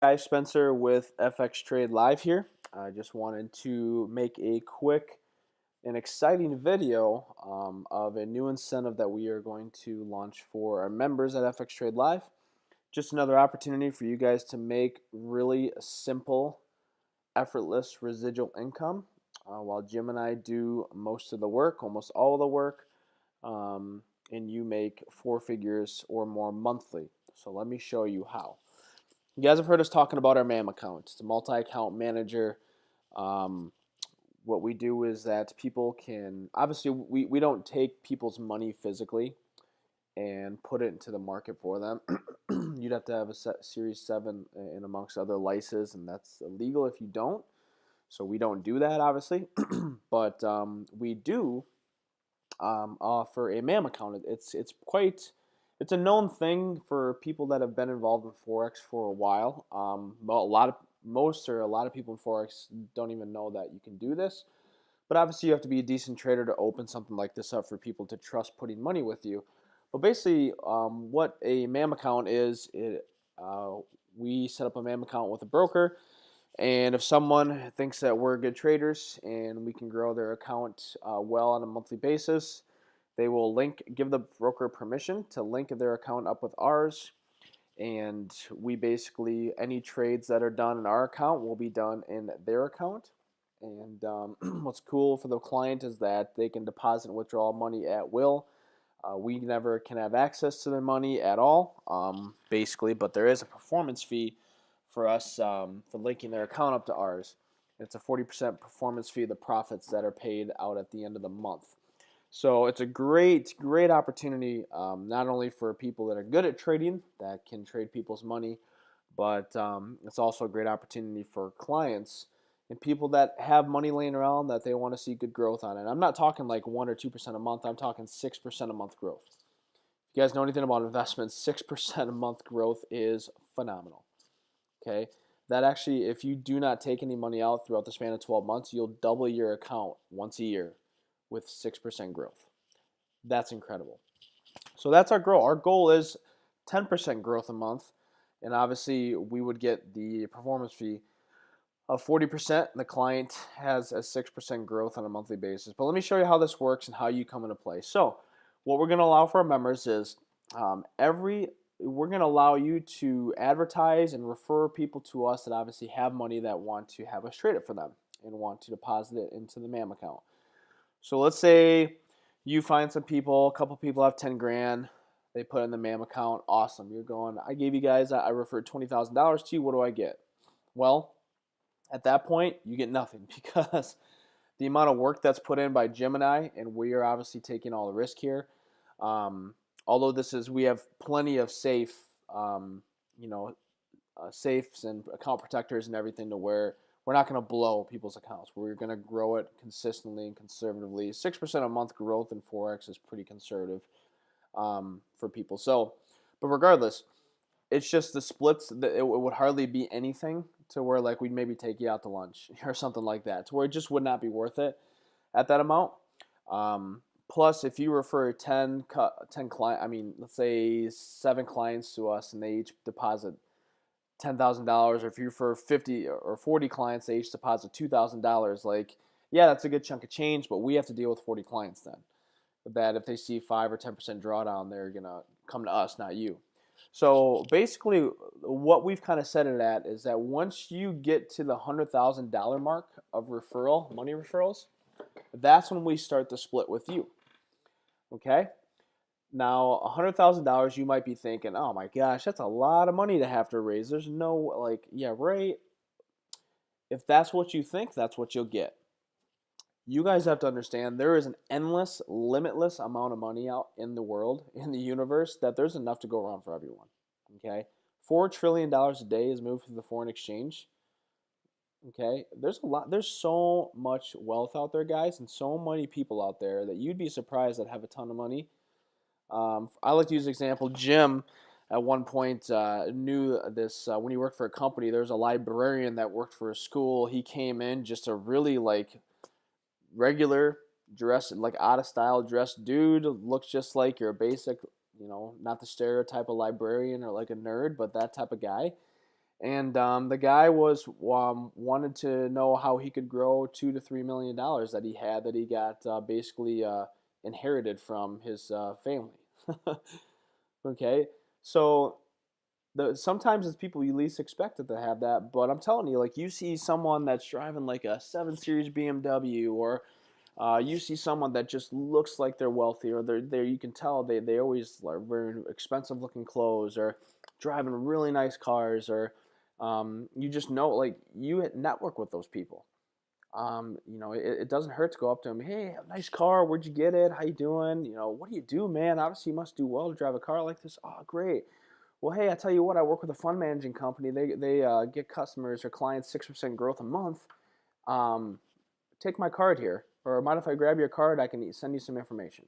Guys, Spencer with FX Trade Live here. I just wanted to make a quick and exciting video of a new incentive that we are going to launch for our members at FX Trade Live. Just another opportunity for you guys to make really simple, effortless residual income while Jim and I do most of the work, almost all of the work, and you make four figures or more monthly. So let me show you how. You guys have heard us talking about our MAM account. It's a multi-account manager. Um, what we do is that people can, obviously, we don't take people's money physically and put it into the market for them. You'd have to have a Series 7 and amongst other licenses, and that's illegal if you don't. So we don't do that, obviously. But we do offer a MAM account. It's a known thing for people that have been involved in forex for a while. But a lot of people in forex don't even know that you can do this. But obviously, you have to be a decent trader to open something like this up for people to trust putting money with you. But basically, what a MAM account is, we set up a MAM account with a broker. And if someone thinks that we're good traders and we can grow their account well on a monthly basis, they will give the broker permission to link their account up with ours. And we basically, any trades that are done in our account will be done in their account. And what's cool for the client is that they can deposit and withdraw money at will. We never can have access to their money at all, basically, but there is a performance fee for us for linking their account up to ours. It's a 40% performance fee of the profits that are paid out at the end of the month. So it's a great opportunity, not only for people that are good at trading, that can trade people's money, but it's also a great opportunity for clients and people that have money laying around that they want to see good growth on it. I'm not talking like 1 or 2% a month. I'm talking 6% a month growth. If you guys know anything about investments, 6% a month growth is phenomenal. Okay, that actually, if you do not take any money out throughout the span of 12 months, you'll double your account once a year with 6% growth. That's incredible. So that's our goal. Our goal is 10% growth a month, and obviously we would get the performance fee of 40%. The client has a 6% growth on a monthly basis. But let me show you how this works and how you come into play. So what we're going to allow for our members is we're going to allow you to advertise and refer people to us that obviously have money that want to have us trade it for them and want to deposit it into the MAM account. So let's say you find some people, a couple people have 10 grand, they put in the MAM account. Awesome. You're going, I gave you guys, I referred $20,000 to you. What do I get? Well, at that point, you get nothing because the amount of work that's put in by Jim and I, and we are obviously taking all the risk here. Although we have plenty of safes and account protectors and everything to where we're not going to blow people's accounts. We're going to grow it consistently and conservatively. 6% a month growth in Forex is pretty conservative for people. So, but regardless, it's just the splits that it would hardly be anything to where like we'd maybe take you out to lunch or something like that, to where it just would not be worth it at that amount. Plus, if you refer 10 clients, let's say 7 clients to us and they each deposit $10,000, or if you refer 50 or 40 clients, they each deposit $2,000. Like, yeah, that's a good chunk of change, but we have to deal with 40 clients then. That if they see 5 or 10% drawdown, they're gonna come to us, not you. So basically, what we've kind of set it at is that once you get to the $100,000 mark of money referrals, that's when we start the split with you. Okay? Now, $100,000, you might be thinking, oh my gosh, that's a lot of money to have to raise. There's no, like, yeah, right. If that's what you think, that's what you'll get. You guys have to understand there is an endless, limitless amount of money out in the world, in the universe, that there's enough to go around for everyone. Okay? $4 trillion a day is moved through the foreign exchange. Okay? There's so much wealth out there, guys, and so many people out there that you'd be surprised that have a ton of money. I like to use an example. Jim, at one point, knew this when he worked for a company. There was a librarian that worked for a school. He came in just a really regular dressed, like out of style dressed dude. Looks just like your basic, not the stereotype of librarian or like a nerd, but that type of guy. And the guy was wanted to know how he could grow $2 to $3 million that he had, that he got basically inherited from his family. Okay, so sometimes it's people you least expect it to have that, but I'm telling you, like, you see someone that's driving like a 7 Series BMW, or you see someone that just looks like they're wealthy, or they're you can tell they always are wearing expensive looking clothes, or driving really nice cars, or you just know, like, you network with those people. It doesn't hurt to go up to them. Hey, nice car. Where'd you get it? How you doing? What do you do, man? Obviously, you must do well to drive a car like this. Oh, great. Well, hey, I tell you what, I work with a fund managing company. They get customers or clients 6% growth a month. Um, Take my card here, or mind if I grab your card? I can send you some information.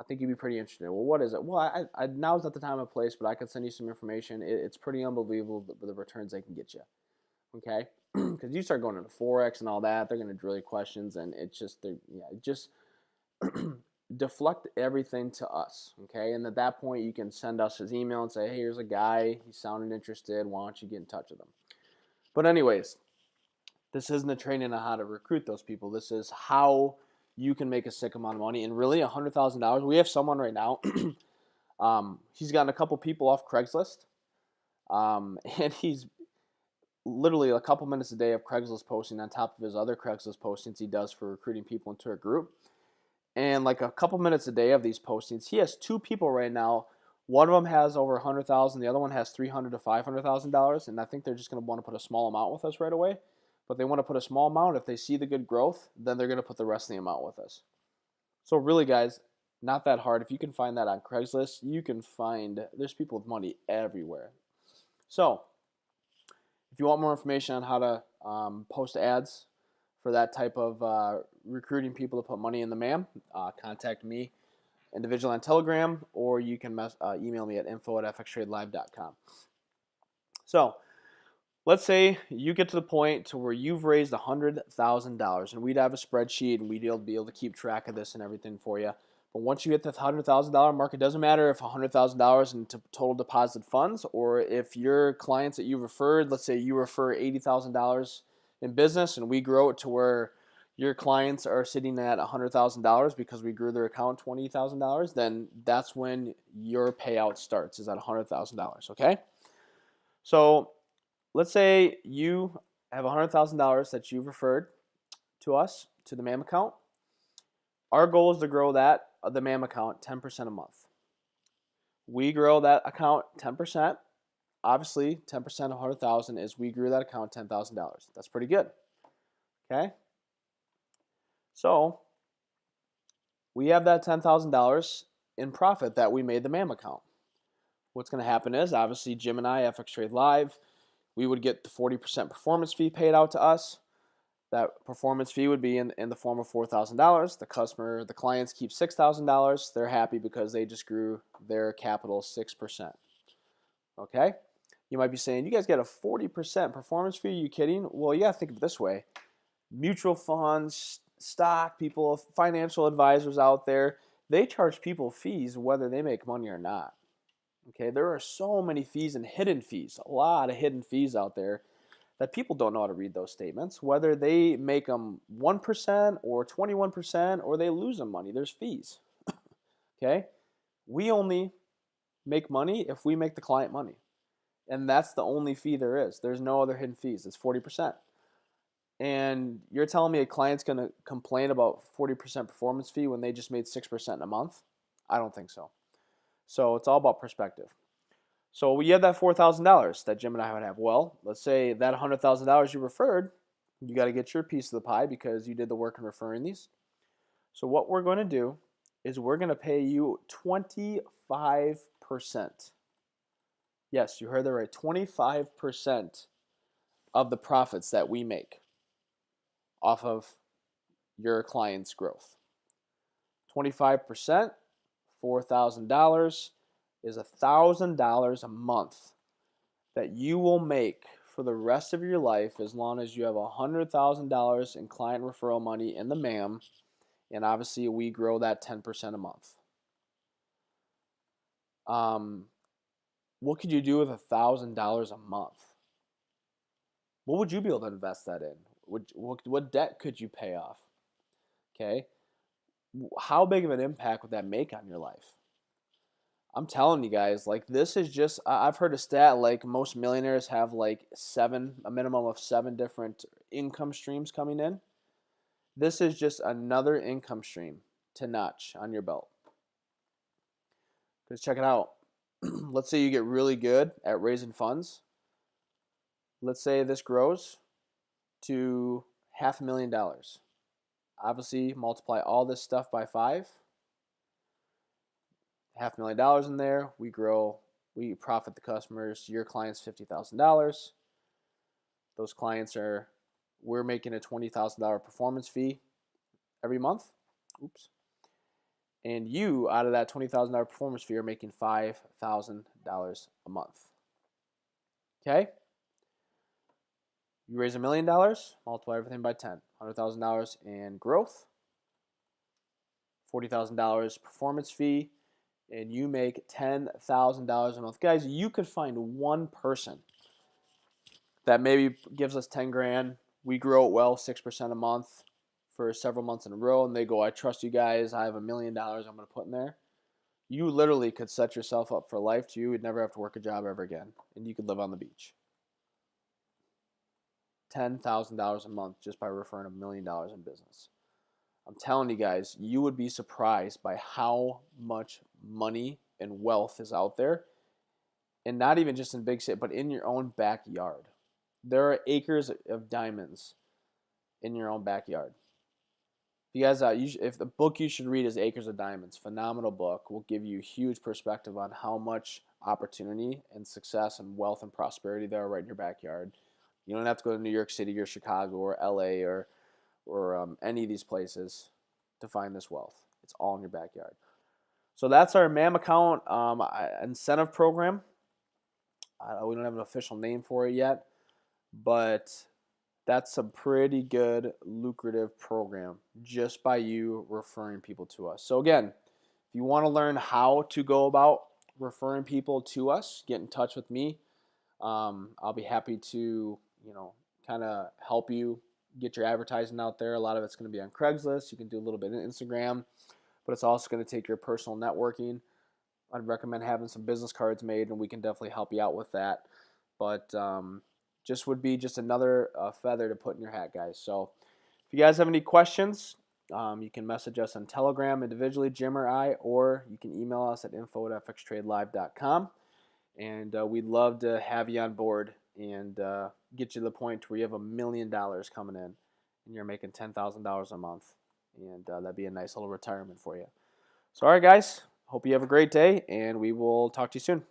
I think you'd be pretty interested. Well, what is it? Well, now's not the time and place, but I can send you some information. It's pretty unbelievable the returns they can get you. Okay, because you start going into forex and all that, they're going to drill you questions, and it's just just deflect everything to us. Okay, and at that point, you can send us his email and say, hey, here's a guy. He sounded interested. Why don't you get in touch with him? But anyways, this isn't a training on how to recruit those people. This is how you can make a sick amount of money. And really, $100,000. We have someone right now. He's gotten a couple people off Craigslist, and he's literally a couple minutes a day of Craigslist posting on top of his other Craigslist postings he does for recruiting people into a group. And like a couple minutes a day of these postings, he has two people right now. One of them has over 100,000. The other one has $300,000 to $500,000. And I think they're just going to want to put a small amount with us right away. But they want to put a small amount. If they see the good growth, then they're going to put the rest of the amount with us. So really, guys, not that hard. If you can find that on Craigslist, you can find, there's people with money everywhere. So if you want more information on how to post ads for that type of recruiting people to put money in the MAM, contact me individually on Telegram, or you can email me at info@fxtradelive.com. So let's say you get to the point to where you've raised $100,000, and we'd have a spreadsheet, and we'd be able to keep track of this and everything for you. But once you hit the $100,000 mark, it doesn't matter if $100,000 in total deposit funds, or if your clients that you referred, let's say you refer $80,000 in business, and we grow it to where your clients are sitting at $100,000 because we grew their account $20,000, then that's when your payout starts, is at $100,000. Okay, so let's say you have $100,000 that you've referred to us, to the MAM account. Our goal is to grow the MAM account 10% a month. We grow that account 10%. Obviously, 10% of 100,000 is we grew that account $10,000. That's pretty good. Okay? So, we have that $10,000 in profit that we made the MAM account. What's going to happen is, obviously, Jim and I, FX Trade Live, we would get the 40% performance fee paid out to us. That performance fee would be in the form of $4,000. The clients keep $6,000. They're happy because they just grew their capital 6%. Okay? You might be saying, you guys get a 40% performance fee? Are you kidding? Well, you got to think of it this way. Mutual funds, stock people, financial advisors out there, they charge people fees whether they make money or not. Okay? There are so many fees and hidden fees, a lot of hidden fees out there, that people don't know how to read those statements, whether they make them 1% or 21% or they lose them money. There's fees. Okay? We only make money if we make the client money. And that's the only fee there is. There's no other hidden fees. It's 40%. And you're telling me a client's going to complain about 40% performance fee when they just made 6% in a month? I don't think so. So it's all about perspective. So we have that $4,000 that Jim and I would have. Well, let's say that $100,000 you referred, you got to get your piece of the pie because you did the work in referring these. So what we're going to do is we're going to pay you 25%. Yes, you heard that right. 25% of the profits that we make off of your client's growth. 25%, $4,000 is $1,000 a month that you will make for the rest of your life, as long as you have $100,000 in client referral money in the MAM, and obviously we grow that 10% a month. What could you do with $1,000 a month? What would you be able to invest that in? What debt could you pay off? Okay. How big of an impact would that make on your life? I'm telling you guys, like this is just I've heard a stat like most millionaires have like a minimum of 7 different income streams coming in. This is just another income stream to notch on your belt. Because check it out. Let's say you get really good at raising funds. Let's say this grows to $500,000. Obviously, multiply all this stuff by 5. $500,000 in there. We profit the customers. Your client's $50,000. Those clients we're making a $20,000 performance fee every month. Oops. And you, out of that $20,000 performance fee, are making $5,000 a month. Okay? You raise $1 million, multiply everything by 10. $100,000 in growth, $40,000 performance fee, and you make $10,000 a month. Guys, you could find one person that maybe gives us 10 grand. We grow it well, 6% a month for several months in a row, and they go, I trust you guys. I have $1 million I'm going to put in there. You literally could set yourself up for life too. You would never have to work a job ever again, and you could live on the beach. $10,000 a month just by referring $1 million in business. I'm telling you guys, you would be surprised by how much money and wealth is out there, and not even just in big cities, but in your own backyard. There are acres of diamonds in your own backyard. You guys, if the book you should read is Acres of Diamonds, phenomenal book, will give you huge perspective on how much opportunity and success and wealth and prosperity there are right in your backyard. You don't have to go to New York City or Chicago or LA or any of these places to find this wealth. It's all in your backyard. So that's our MAM account incentive program. We don't have an official name for it yet, but that's a pretty good, lucrative program just by you referring people to us. So again, if you want to learn how to go about referring people to us, get in touch with me. I'll be happy to, kind of help you get your advertising out there. A lot of it's going to be on Craigslist. You can do a little bit in Instagram, but it's also going to take your personal networking. I'd recommend having some business cards made, and we can definitely help you out with that. But just would be just another feather to put in your hat, guys. So if you guys have any questions, you can message us on Telegram individually, Jim or I, or you can email us at info@fxtradelive.com. And we'd love to have you on board and get you to the point where you have $1 million coming in and you're making $10,000 a month. And that'd be a nice little retirement for you. So, all right, guys, hope you have a great day, and we will talk to you soon.